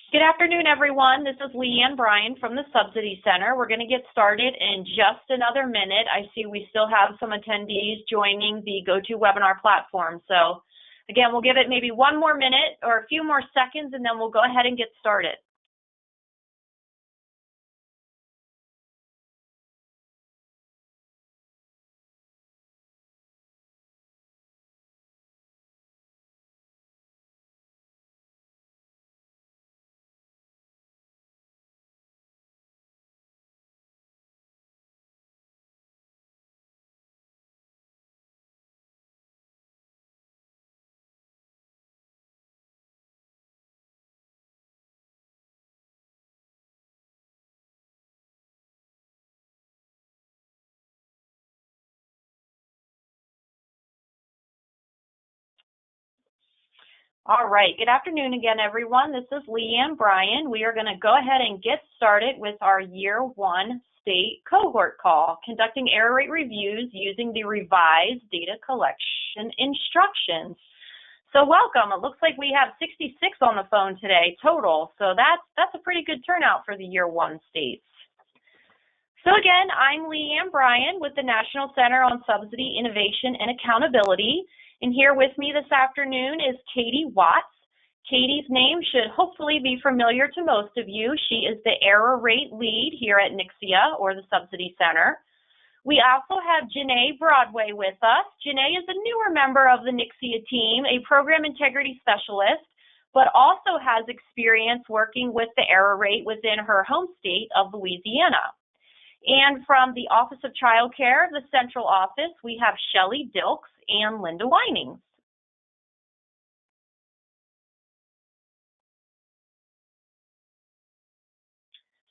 Good afternoon, everyone. This is Leanne Bryan from the Subsidy Center. We're going to get started in just another minute. I see we still have some attendees joining the GoToWebinar platform. So again, we'll give it maybe one more minute or a few more seconds, and then we'll go ahead and get started. All right, good afternoon again, everyone. This is Leanne Bryan. We are going to go ahead and get started with our Year 1 state cohort call, conducting error rate reviews using the revised data collection instructions. So welcome. It looks like we have 66 on the phone today total, so that's a pretty good turnout for the Year 1 states. So again, I'm Leanne Bryan with the National Center on Subsidy Innovation and Accountability. And here with me this afternoon is Katie Watts. Katie's name should hopefully be familiar to most of you. She is the error rate lead here at NICSIA, or the Subsidy Center. We also have Janae Broadway with us. Janae is a newer member of the NICSIA team, a program integrity specialist, but also has experience working with the error rate within her home state of Louisiana. And from the Office of Child Care, the central office, we have Shelley Dilks and Linda Winings.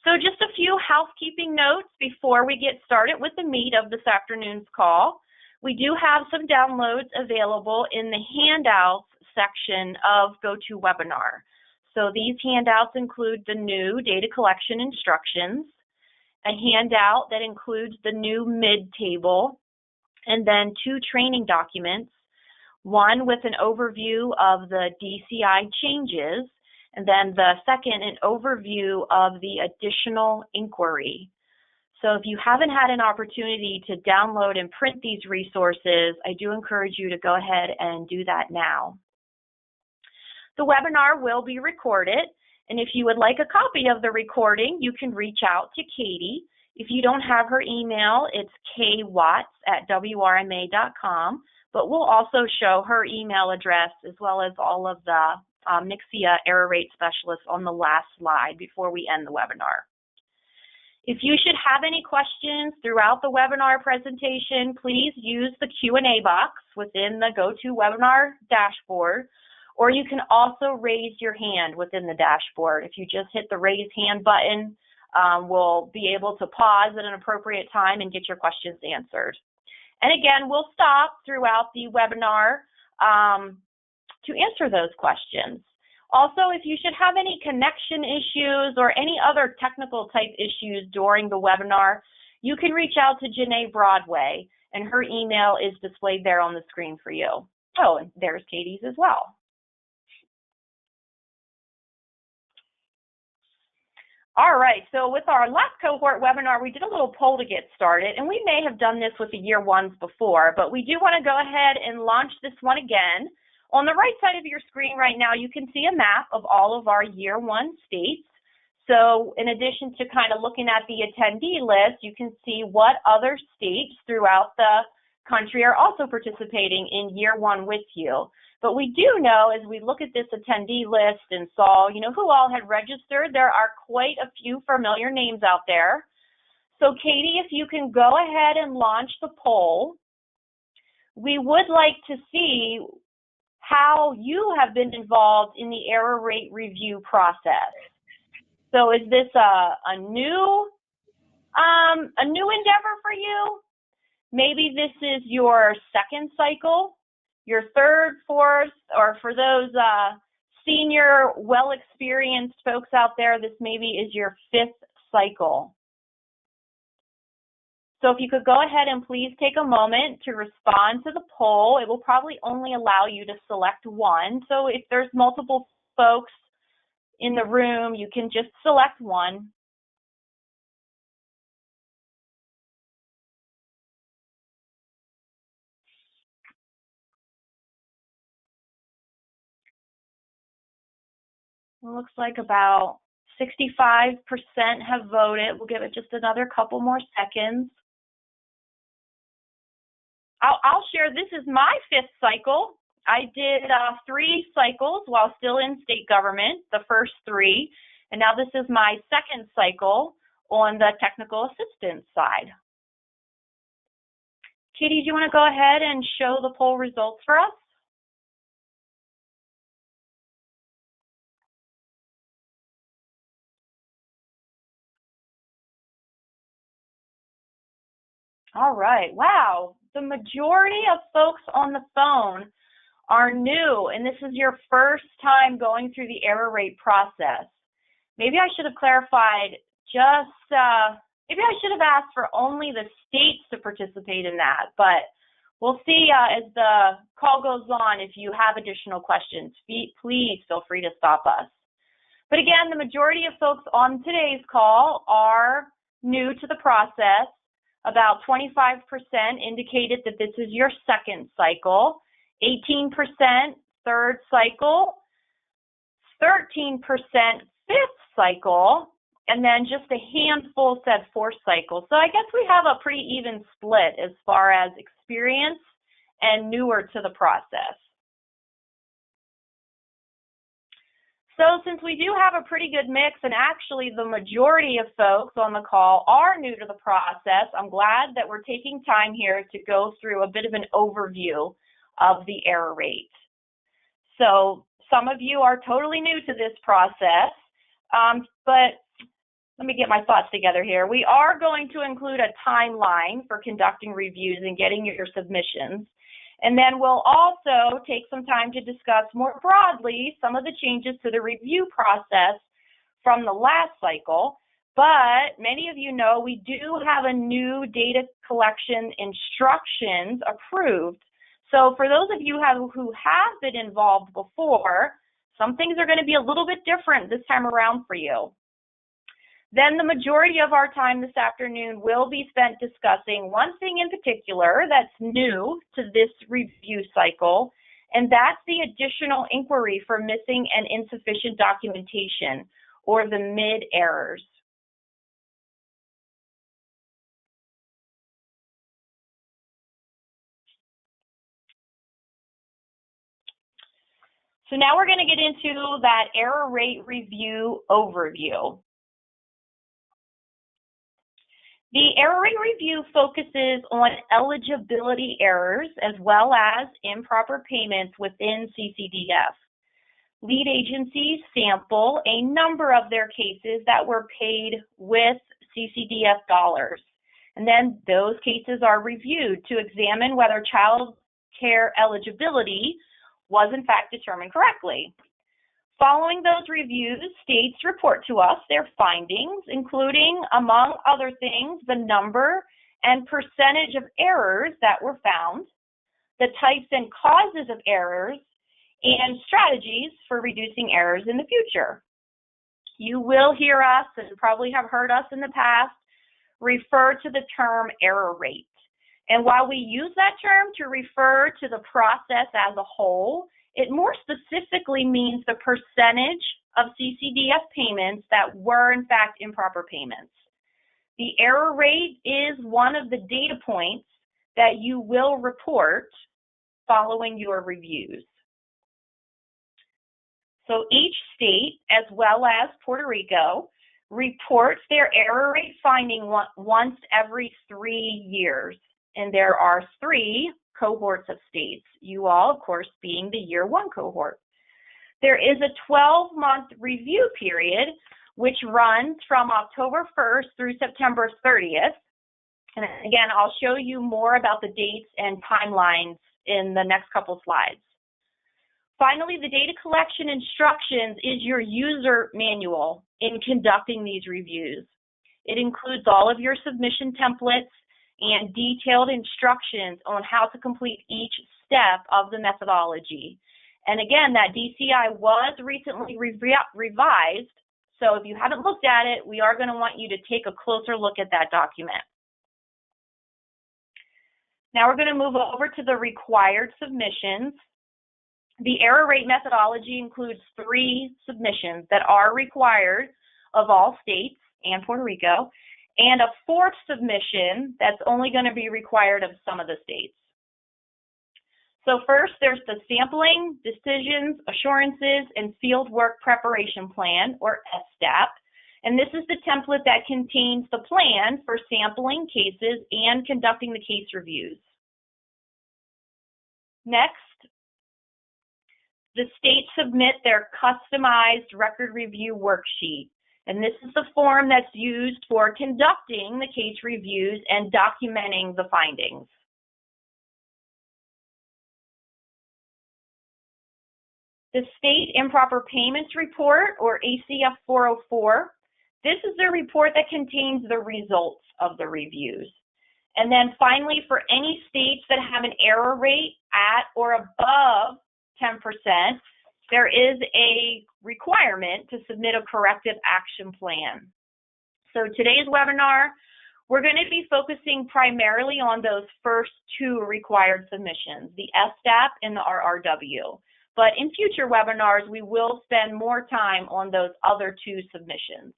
So just a few housekeeping notes before we get started with the meat of this afternoon's call. We do have some downloads available in the handouts section of GoToWebinar. So these handouts include the new data collection instructions, a handout that includes the new mid-table, and then 2 training documents, one with an overview of the DCI changes, and then the second, an overview of the additional inquiry. So if you haven't had an opportunity to download and print these resources, I do encourage you to go ahead and do that now. The webinar will be recorded, and if you would like a copy of the recording, you can reach out to Katie. If you don't have her email, it's kwatts@wrma.com, but we'll also show her email address as well as all of the NICSIA error rate specialists on the last slide before we end the webinar. If you should have any questions throughout the webinar presentation, please use the Q&A box within the GoToWebinar dashboard, or you can also raise your hand within the dashboard. If you just hit the raise hand button, we'll be able to pause at an appropriate time and get your questions answered. And again, we'll stop throughout the webinar to answer those questions. Also, if you should have any connection issues or any other technical type issues during the webinar, you can reach out to Janae Broadway, and her email is displayed there on the screen for you. Oh, and there's Katie's as well. All right, so with our last cohort webinar, we did a little poll to get started, and we may have done this with the Year 1s before, but we do want to go ahead and launch this one again. On the right side of your screen right now, you can see a map of all of our Year 1 states. So in addition to kind of looking at the attendee list, you can see what other states throughout the country are also participating in Year 1 with you. But we do know, as we look at this attendee list and saw, who all had registered, there are quite a few familiar names out there. So Katie, if you can go ahead and launch the poll, we would like to see how you have been involved in the error rate review process. So is this a new endeavor for you? Maybe this is your second cycle, your third, fourth, or for those senior, well-experienced folks out there, this maybe is your 5th cycle. So if you could go ahead and please take a moment to respond to the poll. It will probably only allow you to select one. So if there's multiple folks in the room, you can just select one. It looks like about 65% have voted. We'll give it just another couple more seconds. I'll share, this is my 5th cycle. I did 3 cycles while still in state government, the first 3, and now this is my 2nd cycle on the technical assistance side. Katie, do you want to go ahead and show the poll results for us? All right, wow, the majority of folks on the phone are new, and this is your first time going through the error rate process. Maybe I should have clarified maybe I should have asked for only the states to participate in that, but we'll see as the call goes on. If you have additional questions, please feel free to stop us. But again, the majority of folks on today's call are new to the process. About 25% indicated that this is your 2nd cycle, 18% 3rd cycle, 13% 5th cycle, and then just a handful said 4th cycle. So I guess we have a pretty even split as far as experience and newer to the process. So since we do have a pretty good mix, and actually the majority of folks on the call are new to the process, I'm glad that we're taking time here to go through a bit of an overview of the error rate. So some of you are totally new to this process, but let me get my thoughts together here. We are going to include a timeline for conducting reviews and getting your submissions. And then we'll also take some time to discuss more broadly some of the changes to the review process from the last cycle. But many of you know we do have a new data collection instructions approved. So for those of you who have been involved before, some things are going to be a little bit different this time around for you. Then the majority of our time this afternoon will be spent discussing one thing in particular that's new to this review cycle, and that's the additional inquiry for missing and insufficient documentation, or the MID errors. So now we're going to get into that error rate review overview. The error rate review focuses on eligibility errors as well as improper payments within CCDF. Lead agencies sample a number of their cases that were paid with CCDF dollars, and then those cases are reviewed to examine whether child care eligibility was in fact determined correctly. Following those reviews, states report to us their findings, including, among other things, the number and percentage of errors that were found, the types and causes of errors, and strategies for reducing errors in the future. You will hear us, and probably have heard us in the past, refer to the term error rate. And while we use that term to refer to the process as a whole, it more specifically means the percentage of CCDF payments that were in fact improper payments. The error rate is one of the data points that you will report following your reviews. So each state, as well as Puerto Rico, reports their error rate finding once every 3 years. And there are 3 cohorts of states, you all, of course, being the year 1 cohort. There is a 12-month review period, which runs from October 1st through September 30th. And again, I'll show you more about the dates and timelines in the next couple slides. Finally, the data collection instructions is your user manual in conducting these reviews. It includes all of your submission templates and detailed instructions on how to complete each step of the methodology. And again, that DCI was recently revised, so if you haven't looked at it, we are going to want you to take a closer look at that document. Now we're going to move over to the required submissions. The error rate methodology includes 3 submissions that are required of all states and Puerto Rico, and a 4th submission that's only going to be required of some of the states. So first, there's the Sampling, Decisions, Assurances, and Fieldwork Preparation Plan, or SDAP. And this is the template that contains the plan for sampling cases and conducting the case reviews. Next, the states submit their customized record review worksheet. And this is the form that's used for conducting the case reviews and documenting the findings. The State Improper Payments Report, or ACF 404, this is the report that contains the results of the reviews. And then finally, for any states that have an error rate at or above 10%, there is a requirement to submit a corrective action plan. So today's webinar, we're going to be focusing primarily on those first 2 required submissions, the SDAP and the RRW. But in future webinars, we will spend more time on those other 2 submissions.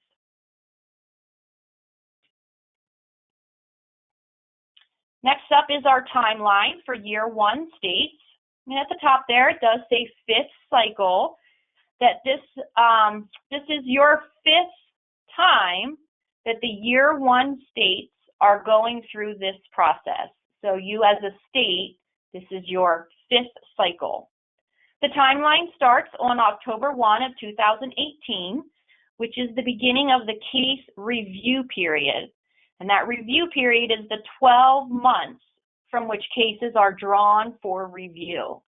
Next up is our timeline for year 1 states. And at the top there, it does say 5th cycle, that this is your 5th time that the year 1 states are going through this process. So you as a state, this is your 5th cycle. The timeline starts on October 1 of 2018, which is the beginning of the case review period. And that review period is the 12 months from which cases are drawn for review.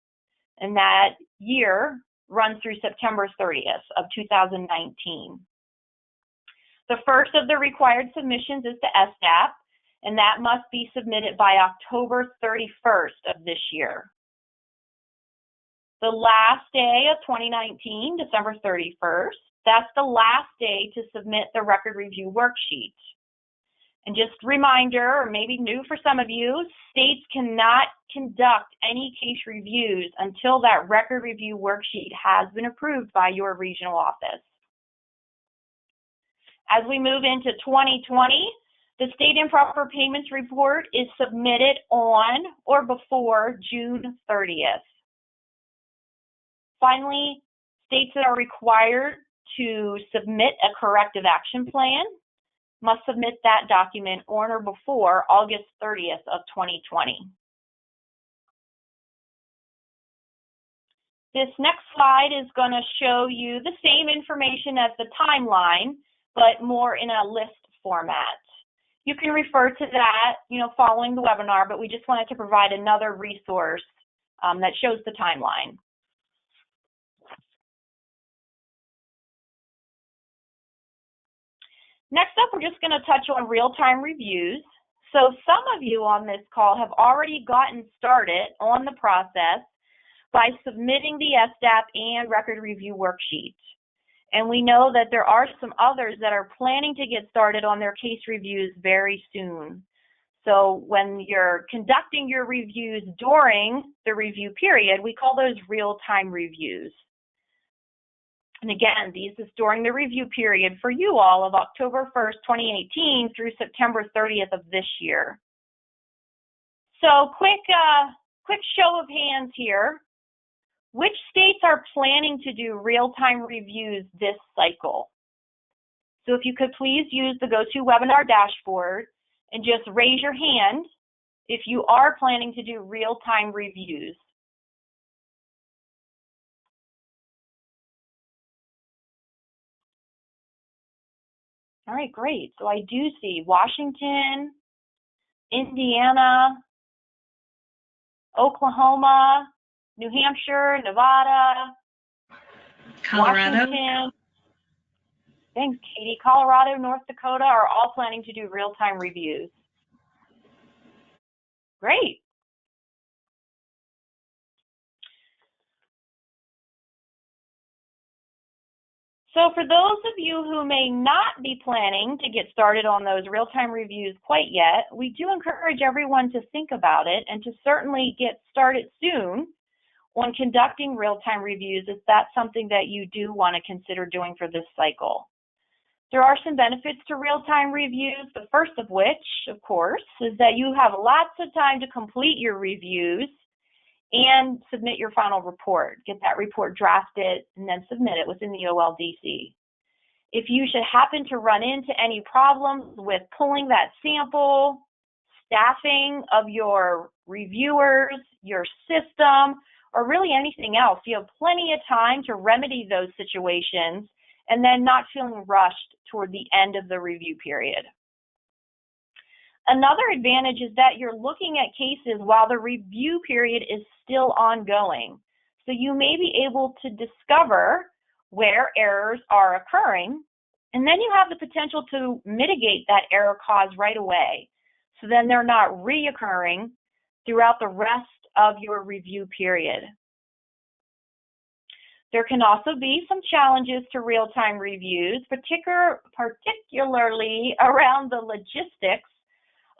And that year runs through September 30th of 2019. The first of the required submissions is the SDAP, and that must be submitted by October 31st of this year. The last day of 2019, December 31st, that's the last day to submit the record review worksheet. And just a reminder, or maybe new for some of you, states cannot conduct any case reviews until that record review worksheet has been approved by your regional office. As we move into 2020, the State Improper Payments Report is submitted on or before June 30th. Finally, states that are required to submit a corrective action plan must submit that document on or before August 30th of 2020. This next slide is going to show you the same information as the timeline, but more in a list format. You can refer to that, following the webinar, but we just wanted to provide another resource that shows the timeline. Next up, we're just going to touch on real-time reviews. So some of you on this call have already gotten started on the process by submitting the SDAP and record review worksheet. And we know that there are some others that are planning to get started on their case reviews very soon. So when you're conducting your reviews during the review period, we call those real-time reviews. And again, this is during the review period for you all of October 1st, 2018 through September 30th of this year. So quick show of hands here. Which states are planning to do real-time reviews this cycle? So if you could please use the GoToWebinar dashboard and just raise your hand if you are planning to do real-time reviews. All right, great. So I do see Washington, Indiana, Oklahoma, New Hampshire, Nevada, Colorado. Washington. Thanks, Katie. Colorado, North Dakota are all planning to do real-time reviews. Great. So for those of you who may not be planning to get started on those real-time reviews quite yet, we do encourage everyone to think about it and to certainly get started soon on conducting real-time reviews if that's something that you do want to consider doing for this cycle. There are some benefits to real-time reviews, the first of which, of course, is that you have lots of time to complete your reviews and submit your final report. Get that report drafted and then submit it within the OLDC. If you should happen to run into any problems with pulling that sample, staffing of your reviewers, your system, or really anything else, you have plenty of time to remedy those situations and then not feeling rushed toward the end of the review period. Another advantage is that you're looking at cases while the review period is still ongoing. So you may be able to discover where errors are occurring, and then you have the potential to mitigate that error cause right away. So then they're not reoccurring throughout the rest of your review period. There can also be some challenges to real-time reviews, particularly around the logistics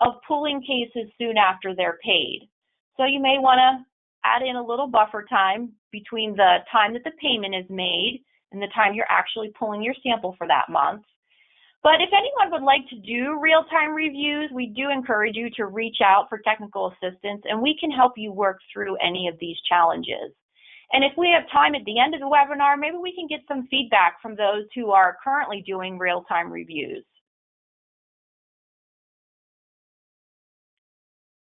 of pulling cases soon after they're paid. So you may want to add in a little buffer time between the time that the payment is made and the time you're actually pulling your sample for that month. But if anyone would like to do real-time reviews, we do encourage you to reach out for technical assistance, and we can help you work through any of these challenges. And if we have time at the end of the webinar, maybe we can get some feedback from those who are currently doing real-time reviews.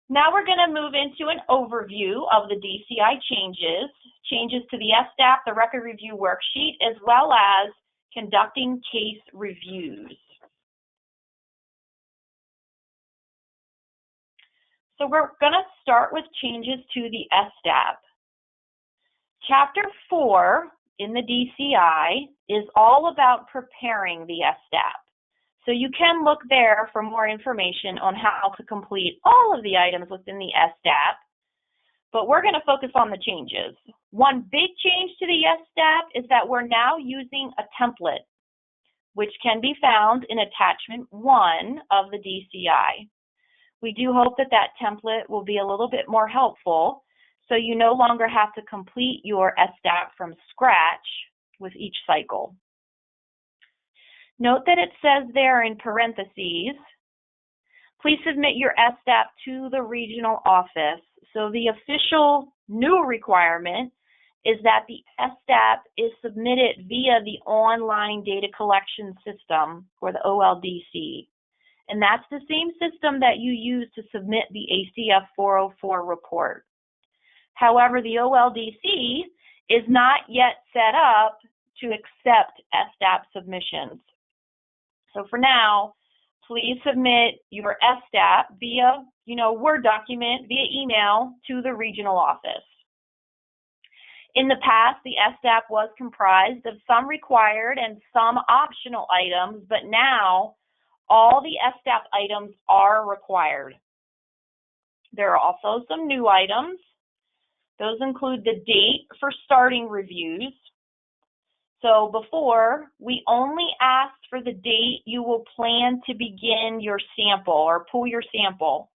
Now we're going to move into an overview of the DCI changes to the SDAP, the record review worksheet, as well as conducting case reviews. So we're going to start with changes to the SDAP. Chapter 4 in the DCI is all about preparing the SDAP. So you can look there for more information on how to complete all of the items within the SDAP, but we're going to focus on the changes. One big change to the SDAP is that we're now using a template, which can be found in attachment 1 of the DCI. We do hope that that template will be a little bit more helpful, so you no longer have to complete your SDAP from scratch with each cycle. Note that it says there in parentheses, please submit your SDAP to the regional office. So the official new requirement is that the SDAP is submitted via the online data collection system, or the OLDC. And that's the same system that you use to submit the ACF 404 report. However, the OLDC is not yet set up to accept SDAP submissions. So for now, please submit your SDAP via, Word document, via email to the regional office. In the past, the SDAP was comprised of some required and some optional items, but now all the SDAP items are required. There are also some new items. Those include the date for starting reviews. So before, we only asked for the date you will plan to begin your sample or pull your sample.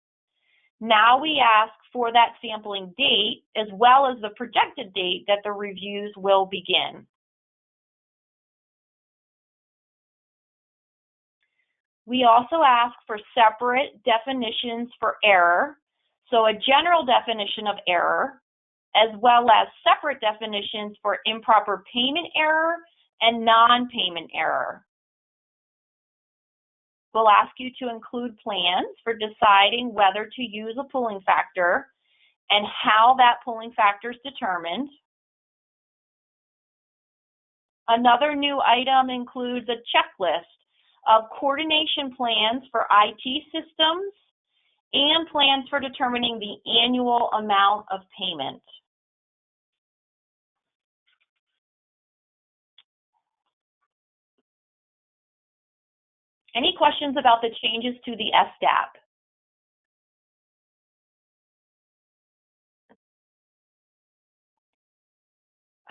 Now we ask for that sampling date as well as the projected date that the reviews will begin. We also ask for separate definitions for error. So a general definition of error, as well as separate definitions for improper payment error and non-payment error. We'll ask you to include plans for deciding whether to use a pulling factor and how that pulling factor is determined. Another new item includes a checklist of coordination plans for IT systems and plans for determining the annual amount of payment. Any questions about the changes to the SDAP?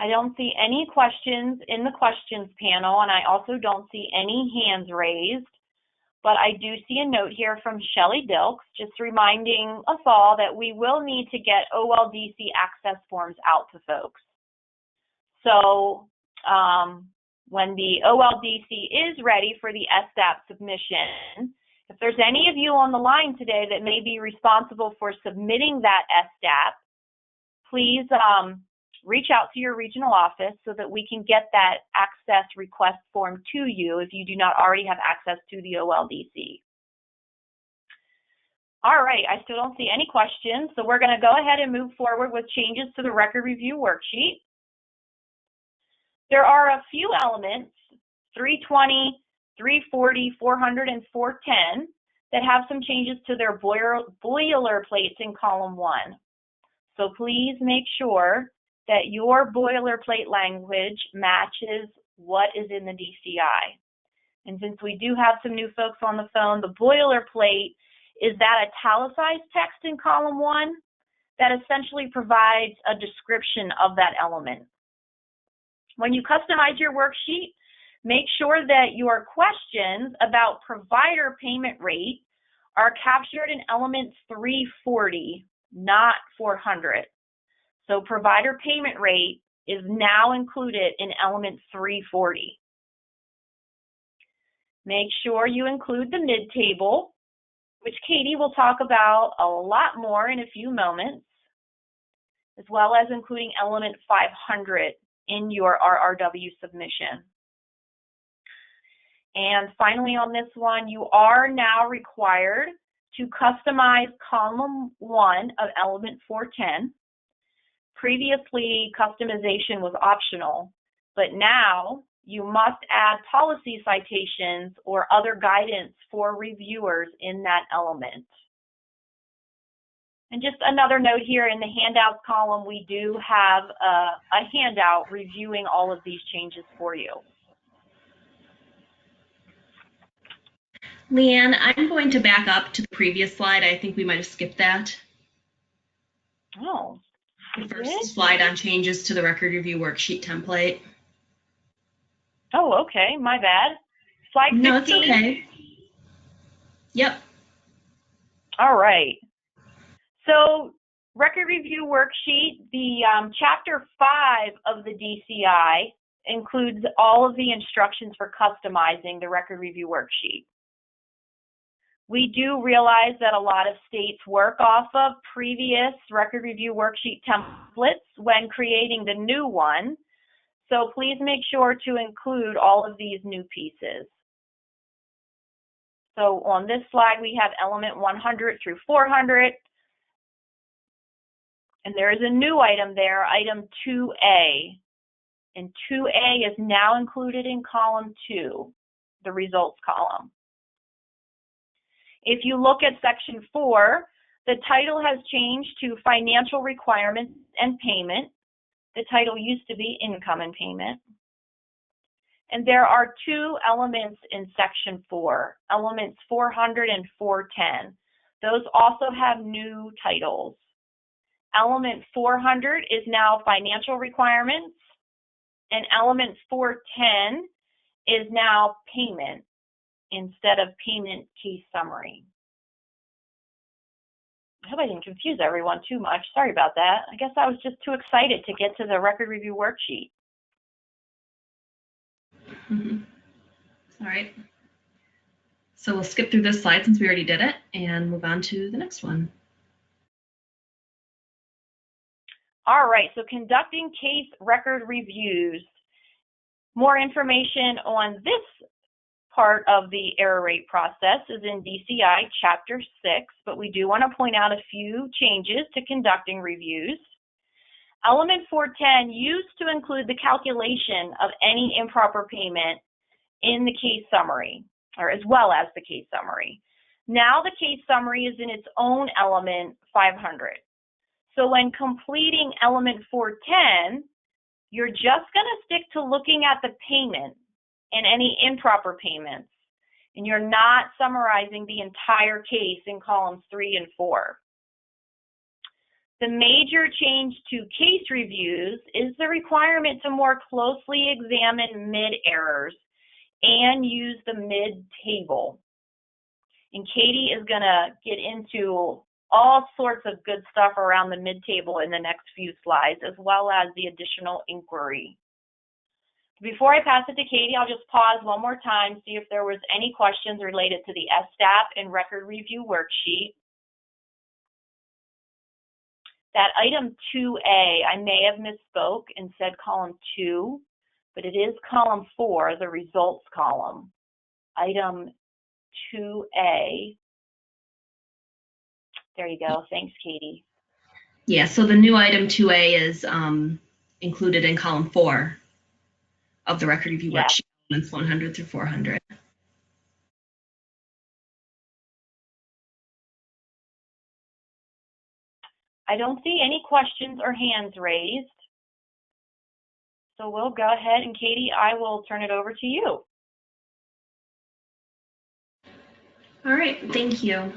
I don't see any questions in the questions panel, and I also don't see any hands raised. But I do see a note here from Shelley Dilks, just reminding us all that we will need to get OLDC access forms out to folks. So when the OLDC is ready for the SDAP submission, if there's any of you on the line today that may be responsible for submitting that SDAP, please reach out to your regional office so that we can get that access request form to you if you do not already have access to the OLDC. All right, I still don't see any questions, so we're going to go ahead and move forward with changes to the record review worksheet. There are a few elements, 320, 340, 400, and 410, that have some changes to their boilerplates in column 1. So please make sure that your boilerplate language matches what is in the DCI. And since we do have some new folks on the phone, the boilerplate is that italicized text in column 1 that essentially provides a description of that element. When you customize your worksheet, make sure that your questions about provider payment rate are captured in element 340, not 400. So provider payment rate is now included in element 340. Make sure you include the mid-table, which Katie will talk about a lot more in a few moments, as well as including element 500 in your RRW submission. And finally on this one, you are now required to customize column 1 of element 410. Previously, customization was optional, but now you must add policy citations or other guidance for reviewers in that element. And just another note here, in the handouts column, we do have a handout reviewing all of these changes for you. Leanne, I'm going to back up to the previous slide. I think we might have skipped that. Oh. The first slide on changes to the record review worksheet template. Oh, okay, my bad. Slide 15. No, it's okay. Yep. All right. So record review worksheet, the chapter 5 of the DCI includes all of the instructions for customizing the record review worksheet. We do realize that a lot of states work off of previous record review worksheet templates when creating the new one, so please make sure to include all of these new pieces. So on this slide, we have element 100 through 400, and there is a new item there, item 2A, and 2A is now included in column 2, the results column. If you look at section 4, the title has changed to Financial Requirements and Payment. The title used to be Income and Payment. And there are 2 elements in section 4, elements 400 and 410. Those also have new titles. Element 400 is now Financial Requirements, and element 410 is now Payment, instead of Payment Case Summary. I hope I didn't confuse everyone too much. Sorry about that. I guess I was just too excited to get to the record review worksheet. All right. So we'll skip through this slide since we already did it and move on to the next one. All right, so conducting case record reviews. More information on this part of the error rate process is in DCI Chapter 6, but we do want to point out a few changes to conducting reviews. Element 410 used to include the calculation of any improper payment in the case summary, or as well as the case summary. Now the case summary is in its own element 500. So when completing element 410, you're just going to stick to looking at the payment and any improper payments, and you're not summarizing the entire case in columns 3 and 4. The major change to case reviews is the requirement to more closely examine mid-errors and use the mid-table. And Katie is going to get into all sorts of good stuff around the mid-table in the next few slides, as well as the additional inquiry. Before I pass it to Katie, I'll just pause one more time, see if there was any questions related to the SDAP and record review worksheet. That item 2A, I may have misspoke and said column 2, but it is column 4, the results column. Item 2A. There you go. Thanks, Katie. Yeah, so the new item 2A is included in column 4 of the record review worksheet, elements 100 through 400. I don't see any questions or hands raised. So we'll go ahead, and Katie, I will turn it over to you. All right, thank you.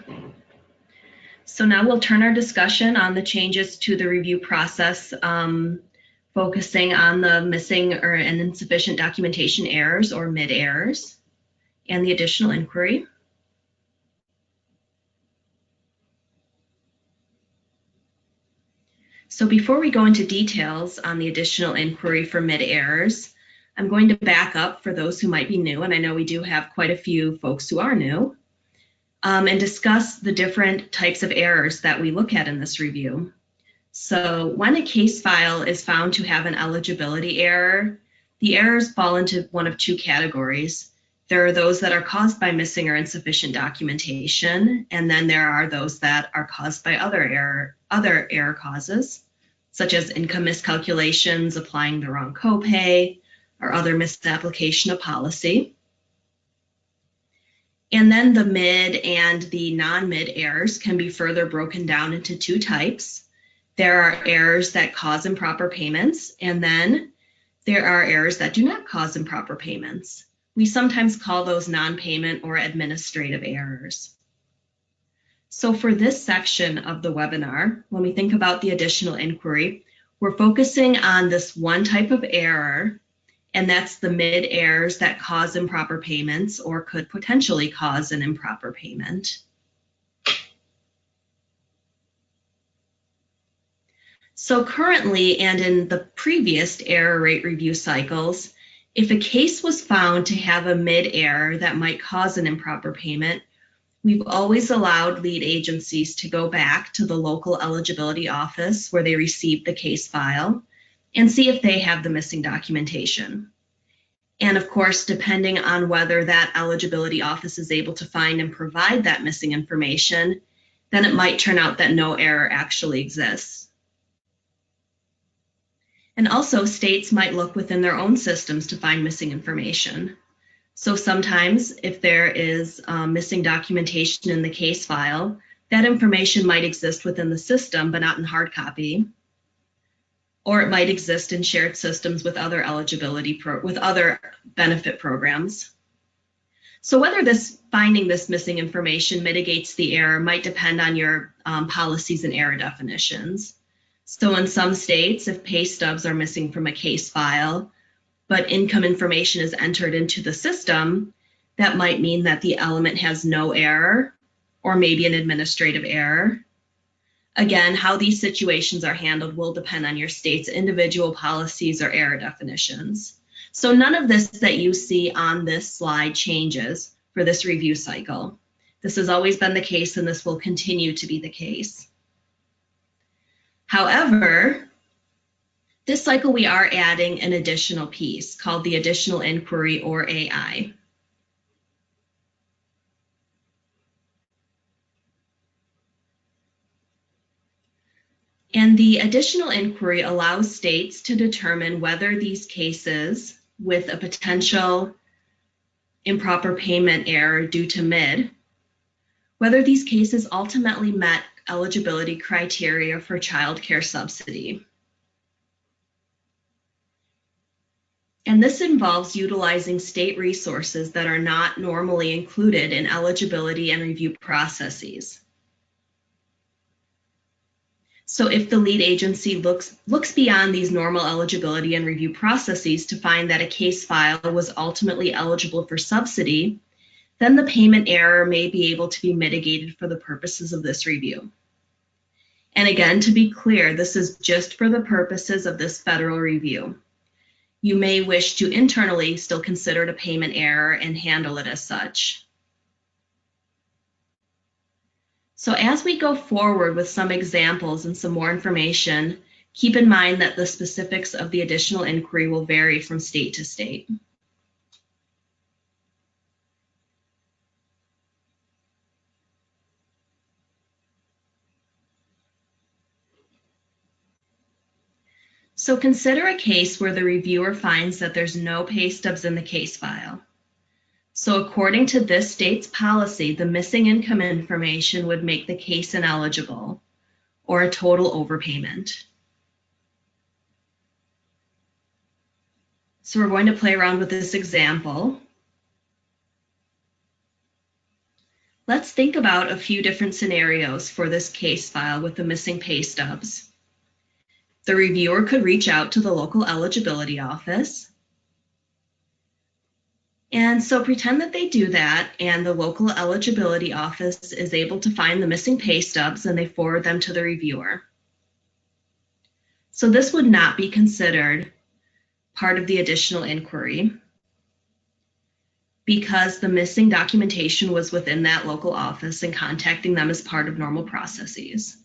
So now we'll turn our discussion on the changes to the review process, focusing on the missing or insufficient documentation errors or mid-errors and the additional inquiry. So before we go into details on the additional inquiry for mid-errors, I'm going to back up for those who might be new, and I know we do have quite a few folks who are new, and discuss the different types of errors that we look at in this review. So when a case file is found to have an eligibility error, the errors fall into one of two categories. There are those that are caused by missing or insufficient documentation, and then there are those that are caused by other error causes, such as income miscalculations, applying the wrong copay, or other misapplication of policy. And then the mid and the non-mid errors can be further broken down into two types. There are errors that cause improper payments, and then there are errors that do not cause improper payments. We sometimes call those non-payment or administrative errors. So for this section of the webinar, when we think about the additional inquiry, we're focusing on this one type of error, and that's the mid errors that cause improper payments or could potentially cause an improper payment. So currently, and in the previous error rate review cycles, if a case was found to have a mid error that might cause an improper payment, we've always allowed lead agencies to go back to the local eligibility office where they received the case file and see if they have the missing documentation. And of course, depending on whether that eligibility office is able to find and provide that missing information, then it might turn out that no error actually exists. And also, states might look within their own systems to find missing information. So sometimes if there is missing documentation in the case file, that information might exist within the system, but not in hard copy. Or it might exist in shared systems with other other benefit programs. So whether finding this missing information mitigates the error might depend on your policies and error definitions. So in some states, if pay stubs are missing from a case file, but income information is entered into the system, that might mean that the element has no error, or maybe an administrative error. Again, how these situations are handled will depend on your state's individual policies or error definitions. So none of this that you see on this slide changes for this review cycle. This has always been the case, and this will continue to be the case. However, this cycle we are adding an additional piece called the additional inquiry, or AI. And the additional inquiry allows states to determine whether these cases with a potential improper payment error due to mid, whether these cases ultimately met eligibility criteria for child care subsidy. And this involves utilizing state resources that are not normally included in eligibility and review processes. So if the lead agency looks beyond these normal eligibility and review processes to find that a case file was ultimately eligible for subsidy, then the payment error may be able to be mitigated for the purposes of this review. And again, to be clear, this is just for the purposes of this federal review. You may wish to internally still consider it a payment error and handle it as such. So as we go forward with some examples and some more information, keep in mind that the specifics of the additional inquiry will vary from state to state. So consider a case where the reviewer finds that there's no pay stubs in the case file. So according to this state's policy, the missing income information would make the case ineligible or a total overpayment. So we're going to play around with this example. Let's think about a few different scenarios for this case file with the missing pay stubs. The reviewer could reach out to the local eligibility office. And so pretend that they do that and the local eligibility office is able to find the missing pay stubs and they forward them to the reviewer. So this would not be considered part of the additional inquiry because the missing documentation was within that local office and contacting them is part of normal processes.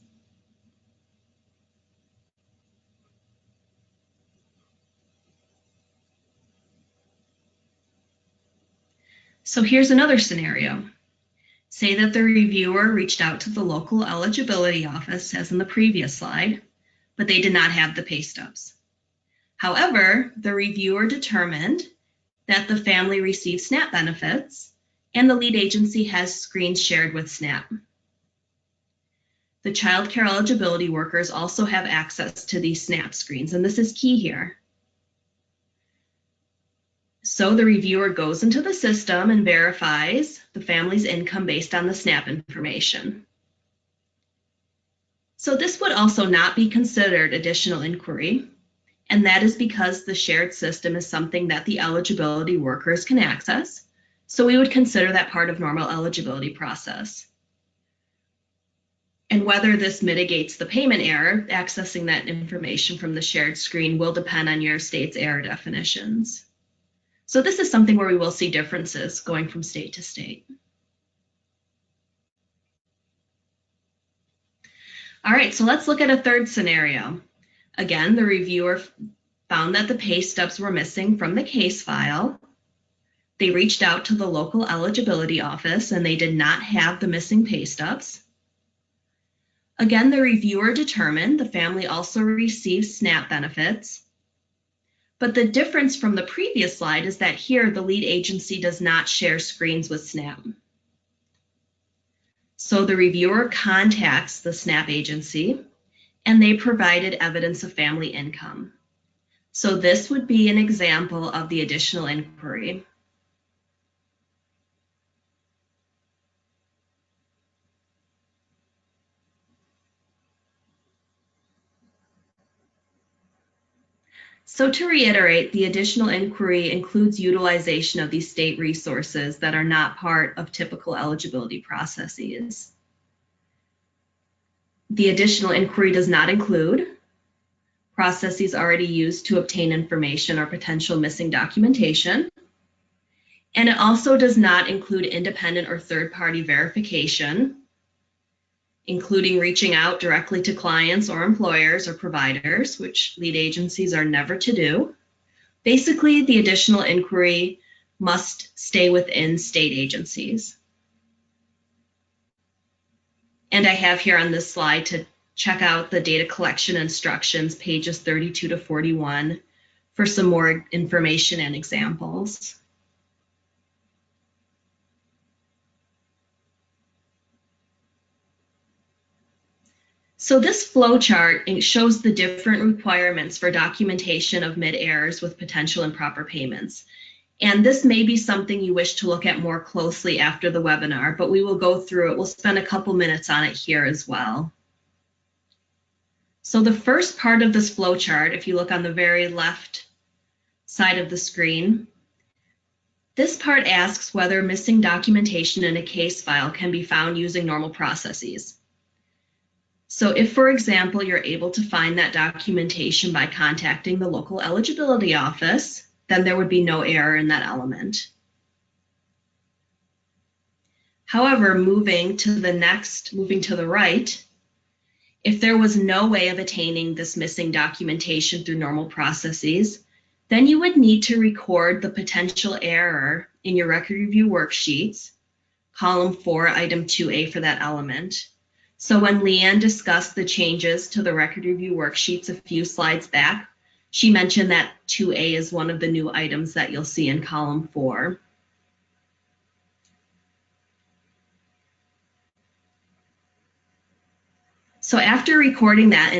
So here's another scenario. Say that the reviewer reached out to the local eligibility office, as in the previous slide, but they did not have the pay stubs. However, the reviewer determined that the family received SNAP benefits and the lead agency has screens shared with SNAP. The child care eligibility workers also have access to these SNAP screens, and this is key here. So the reviewer goes into the system and verifies the family's income based on the SNAP information. So this would also not be considered additional inquiry, and that is because the shared system is something that the eligibility workers can access. So we would consider that part of normal eligibility process. And whether this mitigates the payment error, accessing that information from the shared screen will depend on your state's error definitions. So this is something where we will see differences going from state to state. All right, so let's look at a third scenario. Again, the reviewer found that the pay stubs were missing from the case file. They reached out to the local eligibility office and they did not have the missing pay stubs. Again, the reviewer determined the family also received SNAP benefits. But the difference from the previous slide is that here the lead agency does not share screens with SNAP. So the reviewer contacts the SNAP agency and they provided evidence of family income. So this would be an example of the additional inquiry. So to reiterate, the additional inquiry includes utilization of these state resources that are not part of typical eligibility processes. The additional inquiry does not include processes already used to obtain information or potential missing documentation. And it also does not include independent or third-party verification, including reaching out directly to clients or employers or providers, which lead agencies are never to do. Basically, the additional inquiry must stay within state agencies. And I have here on this slide to check out the data collection instructions, pages 32 to 41, for some more information and examples. So this flow chart shows the different requirements for documentation of mid-errors with potential improper payments. And this may be something you wish to look at more closely after the webinar, but we will go through it. We'll spend a couple minutes on it here as well. So the first part of this flow chart, if you look on the very left side of the screen, this part asks whether missing documentation in a case file can be found using normal processes. So if, for example, you're able to find that documentation by contacting the local eligibility office, then there would be no error in that element. However, moving to the right, if there was no way of attaining this missing documentation through normal processes, then you would need to record the potential error in your record review worksheets, column 4, item 2A for that element. So when Leanne discussed the changes to the record review worksheets a few slides back, she mentioned that 2A is one of the new items that you'll see in column 4. So after recording that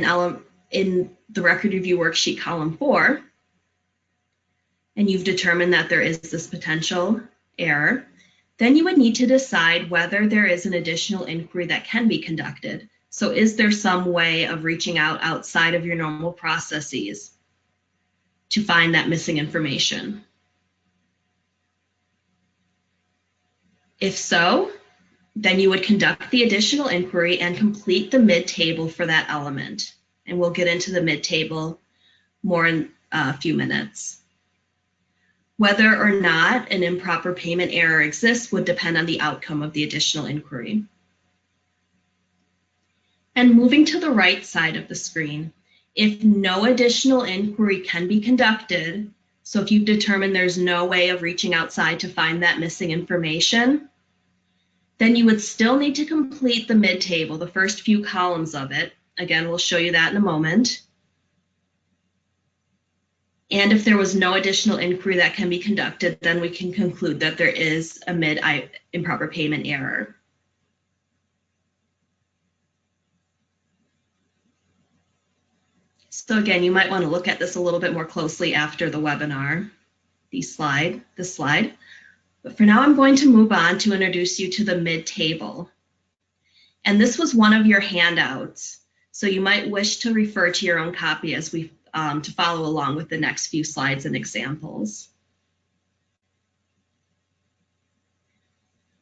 in the record review worksheet column 4, and you've determined that there is this potential error, then you would need to decide whether there is an additional inquiry that can be conducted. So is there some way of reaching out outside of your normal processes to find that missing information? If so, then you would conduct the additional inquiry and complete the mid-table for that element. And we'll get into the mid-table more in a few minutes. Whether or not an improper payment error exists would depend on the outcome of the additional inquiry. And moving to the right side of the screen, if no additional inquiry can be conducted, so if you've determined there's no way of reaching outside to find that missing information, then you would still need to complete the mid-table, the first few columns of it. Again, we'll show you that in a moment. And if there was no additional inquiry that can be conducted, then we can conclude that there is a improper payment error. So again, you might want to look at this a little bit more closely after the webinar, this slide. But for now, I'm going to move on to introduce you to the mid-table. And this was one of your handouts. So you might wish to refer to your own copy as we to follow along with the next few slides and examples.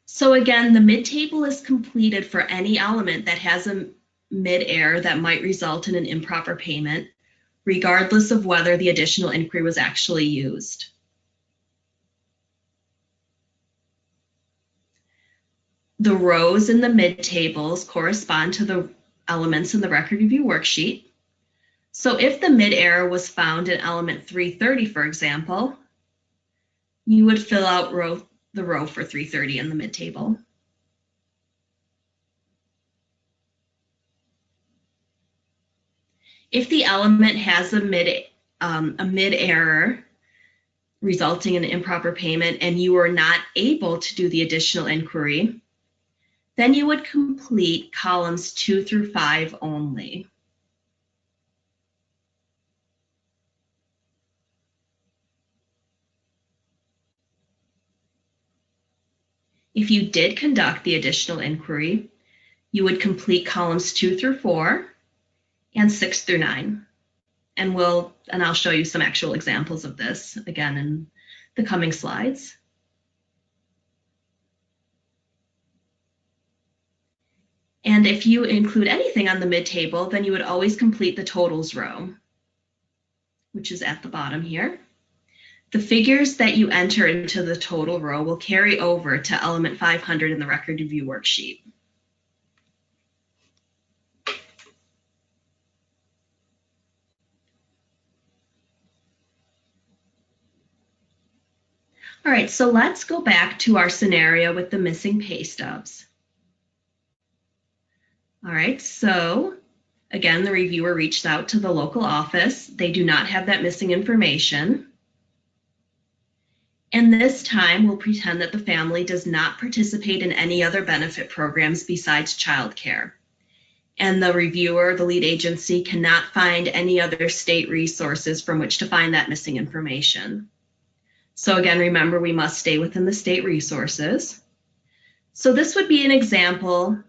So again, the mid-table is completed for any element that has a mid-error that might result in an improper payment, regardless of whether the additional inquiry was actually used. The rows in the mid-tables correspond to the elements in the record review worksheet. So if the mid-error was found in element 330, for example, you would fill out the row for 330 in the mid-table. If the element has a mid-error resulting in an improper payment and you are not able to do the additional inquiry, then you would complete columns 2 through 5 only. If you did conduct the additional inquiry, you would complete columns 2 through 4 and 6 through 9. And I'll show you some actual examples of this again in the coming slides. And if you include anything on the mid-table, then you would always complete the totals row, which is at the bottom here. The figures that you enter into the total row will carry over to element 500 in the record review worksheet. All right, so let's go back to our scenario with the missing pay stubs. All right, so again, the reviewer reached out to the local office. They do not have that missing information. And this time, we'll pretend that the family does not participate in any other benefit programs besides childcare. And the reviewer, the lead agency, cannot find any other state resources from which to find that missing information. So again, remember, we must stay within the state resources. So this would be an example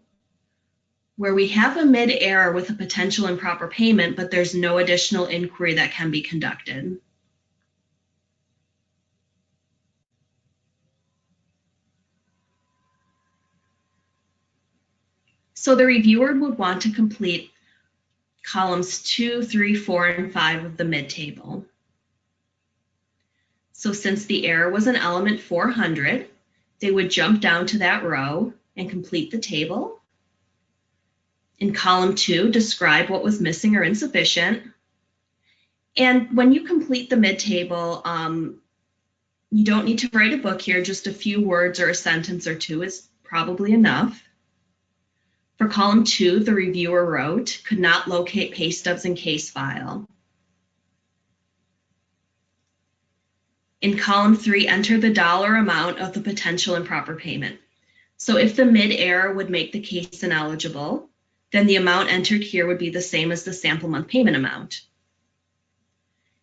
where we have a mid-error with a potential improper payment, but there's no additional inquiry that can be conducted. So the reviewer would want to complete columns 2, 3, 4, and 5 of the mid-table. So since the error was in element 400, they would jump down to that row and complete the table. In column 2, describe what was missing or insufficient. And when you complete the mid-table, you don't need to write a book here, just a few words or a sentence or two is probably enough. For column 2, the reviewer wrote, could not locate pay stubs in case file. In column 3, enter the dollar amount of the potential improper payment. So if the mid-error would make the case ineligible, then the amount entered here would be the same as the sample month payment amount.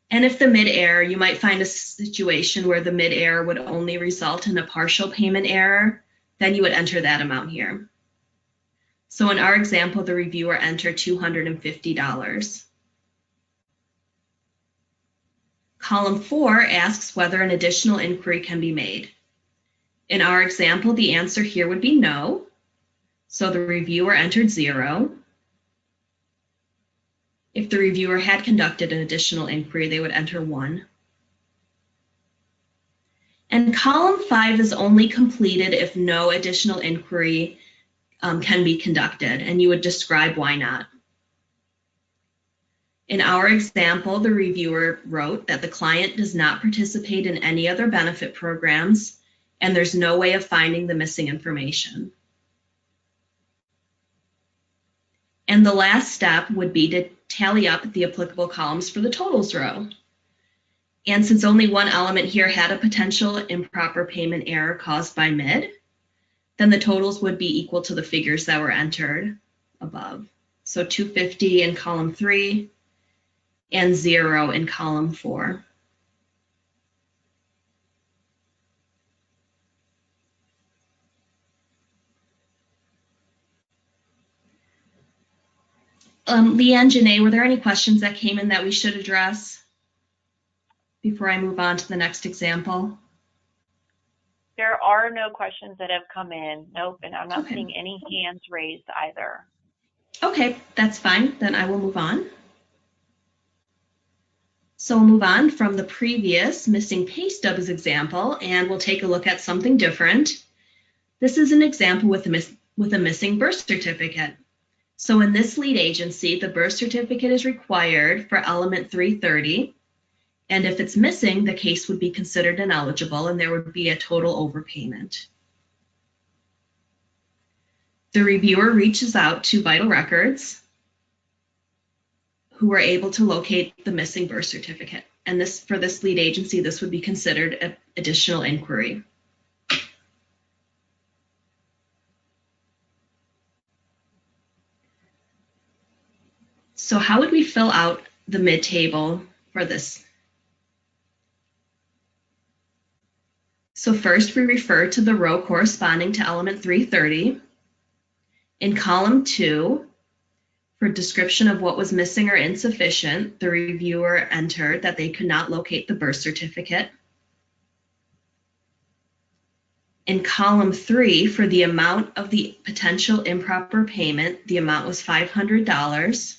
And if the mid-error, you might find a situation where the mid-error would only result in a partial payment error, then you would enter that amount here. So in our example, the reviewer entered $250. Column 4 asks whether an additional inquiry can be made. In our example, the answer here would be no. So the reviewer entered 0. If the reviewer had conducted an additional inquiry, they would enter 1. And column 5 is only completed if no additional inquiry can be conducted, and you would describe why not. In our example, the reviewer wrote that the client does not participate in any other benefit programs, and there's no way of finding the missing information. And the last step would be to tally up the applicable columns for the totals row. And since only one element here had a potential improper payment error caused by mid, then the totals would be equal to the figures that were entered above. So 250 in column 3 and 0 in column 4. Leanne, Janae, were there any questions that came in that we should address before I move on to the next example? There are no questions that have come in. Nope, and I'm not seeing any hands raised either. Okay, that's fine. Then I will move on. So we'll move on from the previous missing pay stubs example, and we'll take a look at something different. This is an example with a missing birth certificate. So in this lead agency, the birth certificate is required for element 330. And if it's missing, the case would be considered ineligible and there would be a total overpayment. The reviewer reaches out to Vital Records, who were able to locate the missing birth certificate. And this, for this lead agency, this would be considered an additional inquiry. So how would we fill out the mid-table for this? So first we refer to the row corresponding to element 330. In column 2, for description of what was missing or insufficient, the reviewer entered that they could not locate the birth certificate. In column 3, for the amount of the potential improper payment, the amount was $500.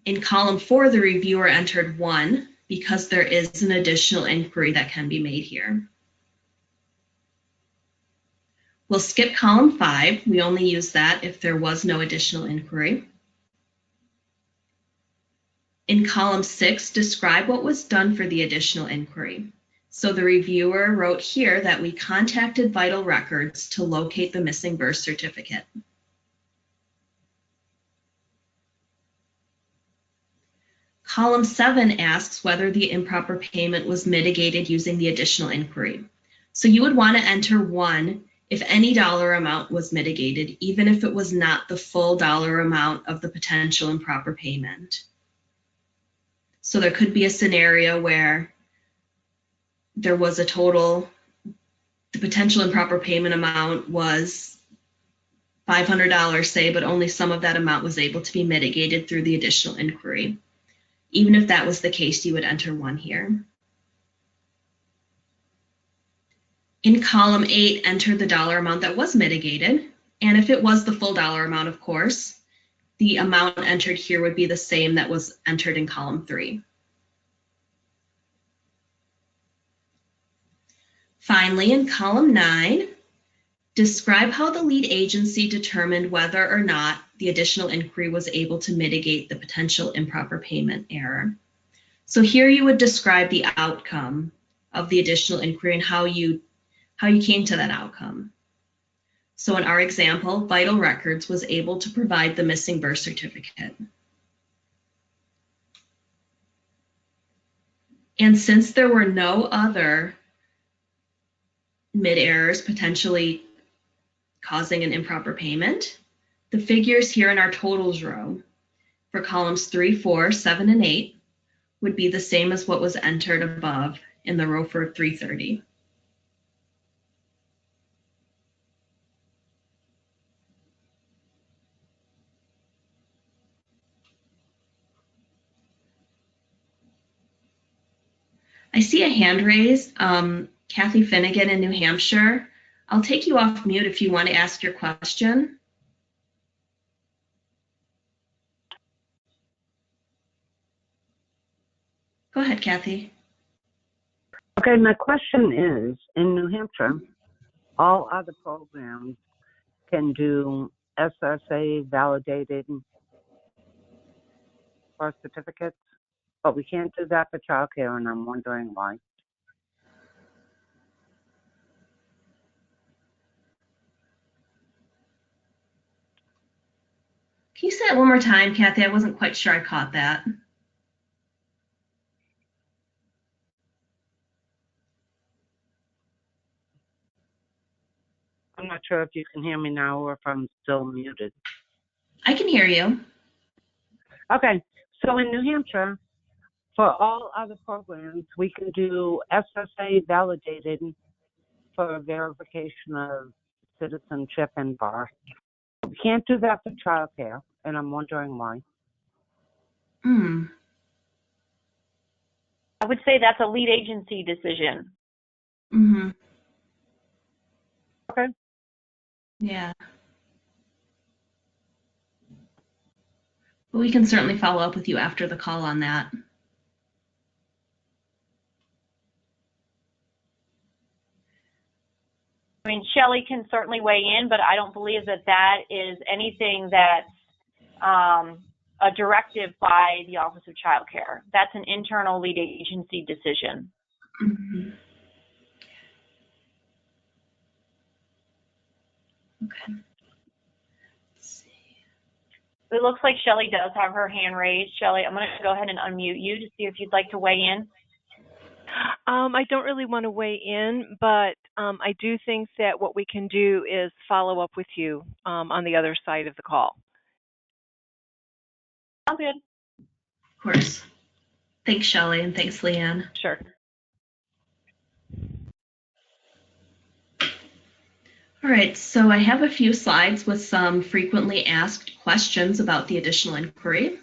In column 4, the reviewer entered 1 because there is an additional inquiry that can be made here. We'll skip column 5. We only use that if there was no additional inquiry. In column 6, describe what was done for the additional inquiry. So the reviewer wrote here that we contacted Vital Records to locate the missing birth certificate. Column 7 asks whether the improper payment was mitigated using the additional inquiry. So you would want to enter 1 if any dollar amount was mitigated, even if it was not the full dollar amount of the potential improper payment. So there could be a scenario where there was a total the potential improper payment amount was $500, say, but only some of that amount was able to be mitigated through the additional inquiry. Even if that was the case, you would enter 1 here. In column 8, enter the dollar amount that was mitigated. And if it was the full dollar amount, of course, the amount entered here would be the same that was entered in column 3. Finally, in column 9, describe how the lead agency determined whether or not the additional inquiry was able to mitigate the potential improper payment error. So here you would describe the outcome of the additional inquiry and how you came to that outcome. So in our example, Vital Records was able to provide the missing birth certificate. And since there were no other mid-errors potentially causing an improper payment, the figures here in our totals row for columns 3, 4, 7, and 8 would be the same as what was entered above in the row for 330. I see a hand raised, Kathy Finnegan in New Hampshire. I'll take you off mute if you want to ask your question. Go ahead, Kathy. Okay, my question is, in New Hampshire, all other programs can do SSA validated birth certificates, but we can't do that for childcare, and I'm wondering why. Can you say that one more time, Kathy? I wasn't quite sure I caught that. I'm not sure if you can hear me now or if I'm still muted. I can hear you. Okay, so in New Hampshire, for all other programs, we can do SSA validated for verification of citizenship and birth. We can't do that for childcare, and I'm wondering why. I would say that's a lead agency decision. Okay. Yeah. But we can certainly follow up with you after the call on that. I mean, Shelley can certainly weigh in, but I don't believe that that is anything that's a directive by the Office of Child Care. That's an internal lead agency decision. Okay. Let's see. It looks like Shelley does have her hand raised. Shelley, I'm going to go ahead and unmute you to see if you'd like to weigh in. I don't really want to weigh in, but I do think that what we can do is follow up with you on the other side of the call. Sounds good. Of course. Thanks, Shelley, and thanks, Leanne. Sure. All right, so I have a few slides with some frequently asked questions about the additional inquiry.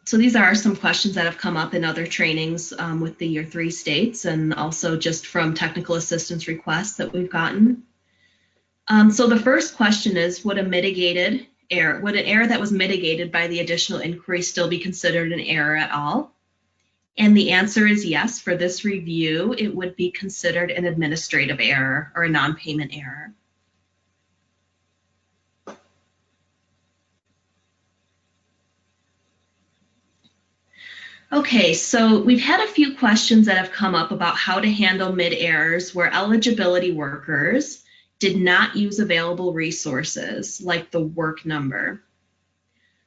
So these are some questions that have come up in other trainings with the Year 3 states and also just from technical assistance requests that we've gotten. So the first question is, would an error that was mitigated by the additional inquiry still be considered an error at all? And the answer is yes. For this review, it would be considered an administrative error or a non-payment error. Okay, so we've had a few questions that have come up about how to handle mid-errors where eligibility workers did not use available resources like the work number.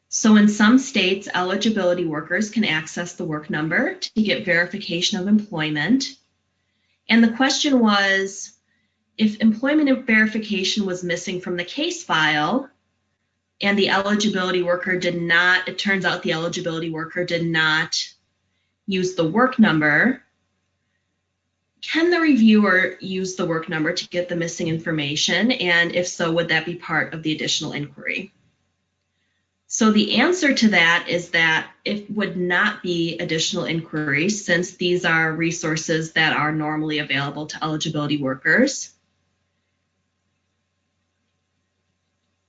So in some states, eligibility workers can access the work number to get verification of employment. And the question was, if employment verification was missing from the case file and the eligibility worker did not, it turns out the eligibility worker did not use the work number, Can the reviewer use the work number to get the missing information? And if so, would that be part of the additional inquiry? So the answer to that is that it would not be additional inquiry, since these are resources that are normally available to eligibility workers.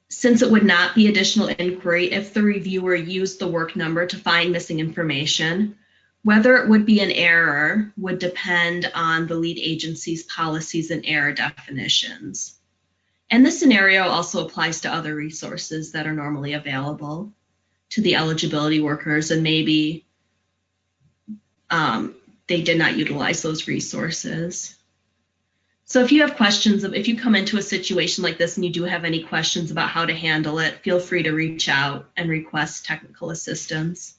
Since it would not be additional inquiry if the reviewer used the work number to find missing information, whether it would be an error would depend on the lead agency's policies and error definitions. And this scenario also applies to other resources that are normally available to the eligibility workers, and maybe they did not utilize those resources. So if you have questions, if you come into a situation like this and you do have any questions about how to handle it, feel free to reach out and request technical assistance.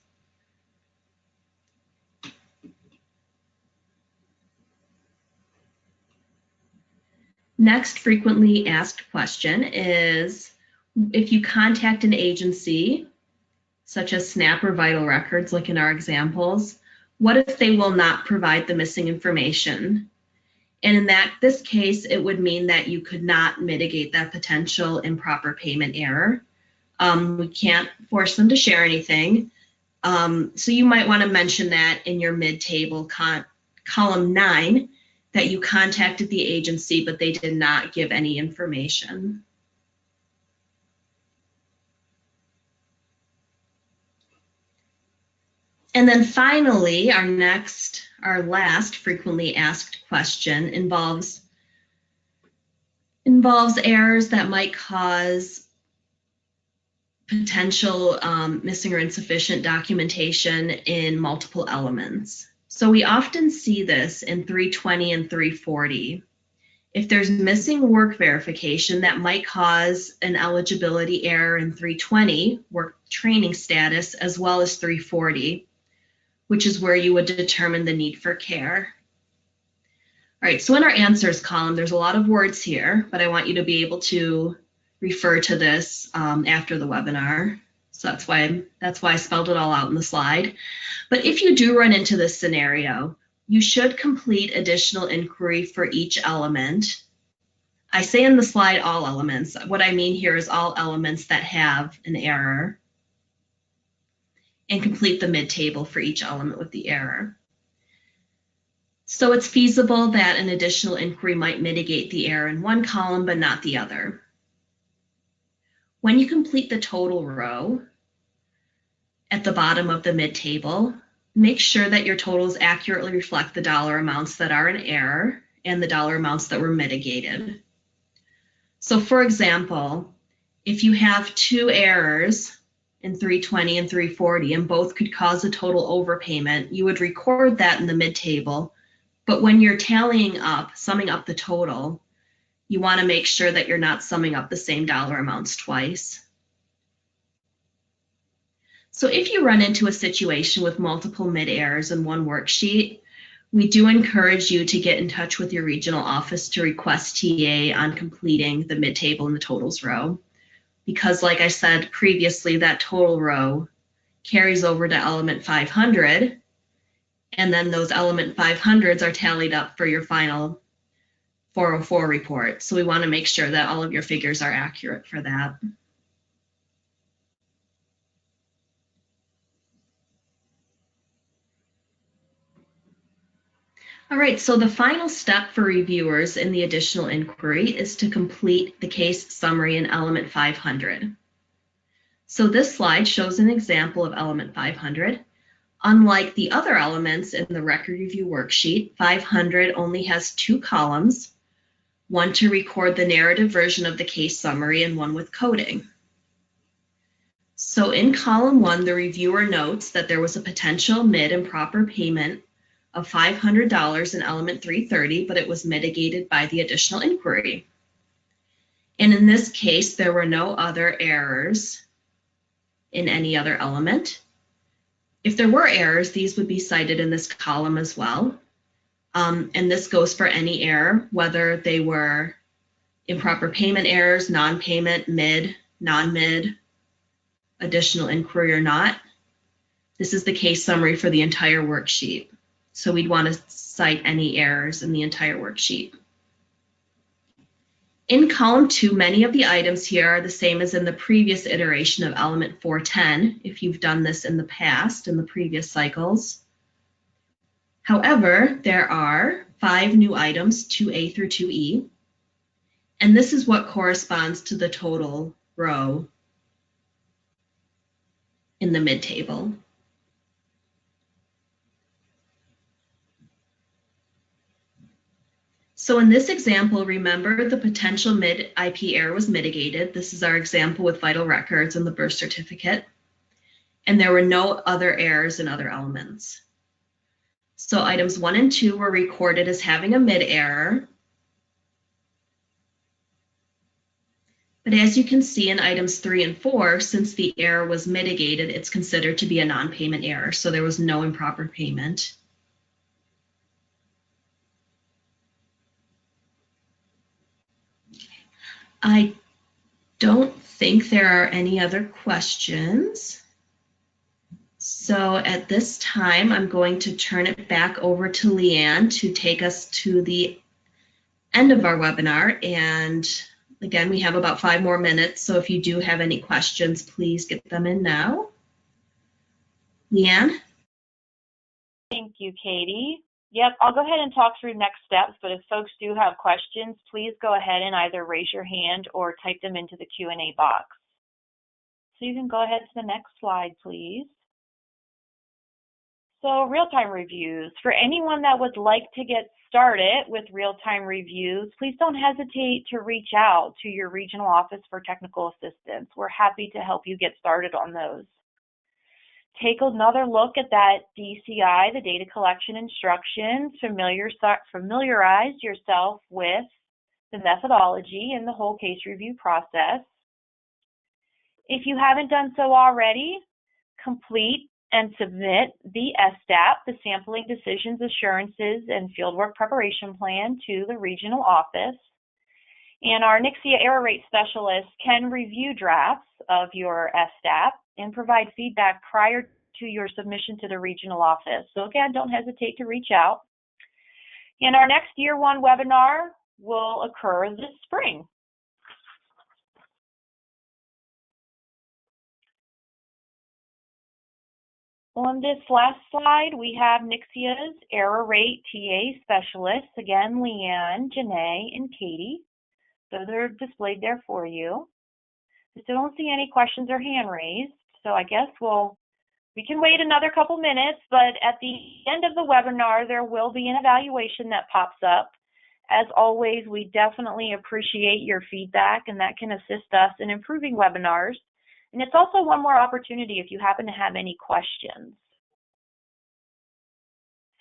Next frequently asked question is, if you contact an agency, such as SNAP or Vital Records, like in our examples, what if they will not provide the missing information? And in this case, it would mean that you could not mitigate that potential improper payment error. We can't force them to share anything. So you might want to mention that in your mid-table column 9, that you contacted the agency, but they did not give any information. And then finally, our last frequently asked question involves errors that might cause potential missing or insufficient documentation in multiple elements. So we often see this in 320 and 340. If there's missing work verification, that might cause an eligibility error in 320, work training status, as well as 340, which is where you would determine the need for care. All right, so in our answers column, there's a lot of words here, but I want you to be able to refer to this after the webinar. So that's why I spelled it all out in the slide. But if you do run into this scenario, you should complete additional inquiry for each element. I say in the slide all elements. What I mean here is all elements that have an error, and complete the mid-table for each element with the error. So it's feasible that an additional inquiry might mitigate the error in one column, but not the other. When you complete the total row at the bottom of the mid-table, make sure that your totals accurately reflect the dollar amounts that are in error and the dollar amounts that were mitigated. So for example, if you have 2 errors in 320 and 340, and both could cause a total overpayment, you would record that in the mid-table. But when you're tallying up, summing up the total, you want to make sure that you're not summing up the same dollar amounts twice. So if you run into a situation with multiple mid-errors in one worksheet, we do encourage you to get in touch with your regional office to request TA on completing the mid-table and the totals row. Because like I said previously, that total row carries over to element 500, and then those element 500s are tallied up for your final 404 report. So we want to make sure that all of your figures are accurate for that. All right, so the final step for reviewers in the additional inquiry is to complete the case summary in element 500. So this slide shows an example of element 500. Unlike the other elements in the record review worksheet, 500 only has 2 columns, one to record the narrative version of the case summary and one with coding. So in column 1, the reviewer notes that there was a potential mid-improper payment of $500 in element 330, but it was mitigated by the additional inquiry. And in this case, there were no other errors in any other element. If there were errors, these would be cited in this column as well. And this goes for any error, whether they were improper payment errors, non-payment, mid, non-mid, additional inquiry or not. This is the case summary for the entire worksheet. So we'd want to cite any errors in the entire worksheet. In column 2, many of the items here are the same as in the previous iteration of element 410, if you've done this in the past, in the previous cycles. However, there are 5 new items, 2A through 2E, and this is what corresponds to the total row in the mid-table. So in this example, remember the potential mid-IP error was mitigated. This is our example with vital records and the birth certificate. And there were no other errors in other elements. So items 1 and 2 were recorded as having a mid-error. But as you can see in items 3 and 4, since the error was mitigated, it's considered to be a non-payment error. So there was no improper payment. I don't think there are any other questions. So at this time, I'm going to turn it back over to Leanne to take us to the end of our webinar. And again, we have about 5 more minutes. So if you do have any questions, please get them in now. Leanne? Thank you, Katie. Yep, I'll go ahead and talk through next steps, but if folks do have questions, please go ahead and either raise your hand or type them into the Q&A box. So you can go ahead to the next slide, please. So real-time reviews. For anyone that would like to get started with real-time reviews, please don't hesitate to reach out to your regional office for technical assistance. We're happy to help you get started on those. Take another look at that DCI, the data collection instructions. Familiarize yourself with the methodology and the whole case review process. If you haven't done so already, complete and submit the SDAP, the Sampling Decisions Assurances and Fieldwork Preparation Plan, to the regional office. And our NICSIA error rate specialist can review drafts of your SDAP and provide feedback prior to your submission to the regional office. So again, don't hesitate to reach out. And our next Year 1 webinar will occur this spring. On this last slide, we have NICSIA's error rate TA specialists, again, Leanne, Janae, and Katie. So they're displayed there for you. I still don't see any questions or hand raised, so I guess we can wait another couple minutes, but at the end of the webinar, there will be an evaluation that pops up. As always, we definitely appreciate your feedback, and that can assist us in improving webinars. And it's also one more opportunity if you happen to have any questions.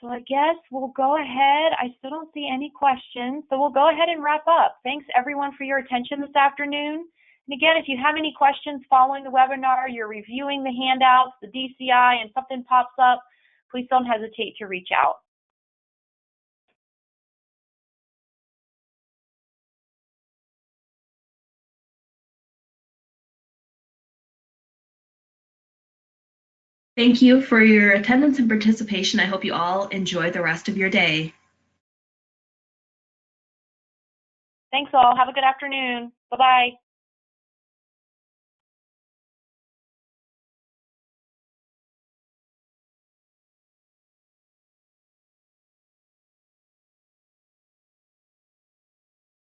So I guess we'll go ahead. I still don't see any questions, so we'll go ahead and wrap up. Thanks everyone for your attention this afternoon. And again, if you have any questions following the webinar, you're reviewing the handouts, the DCI, and something pops up, please don't hesitate to reach out. Thank you for your attendance and participation. I hope you all enjoy the rest of your day. Thanks all. Have a good afternoon. Bye-bye.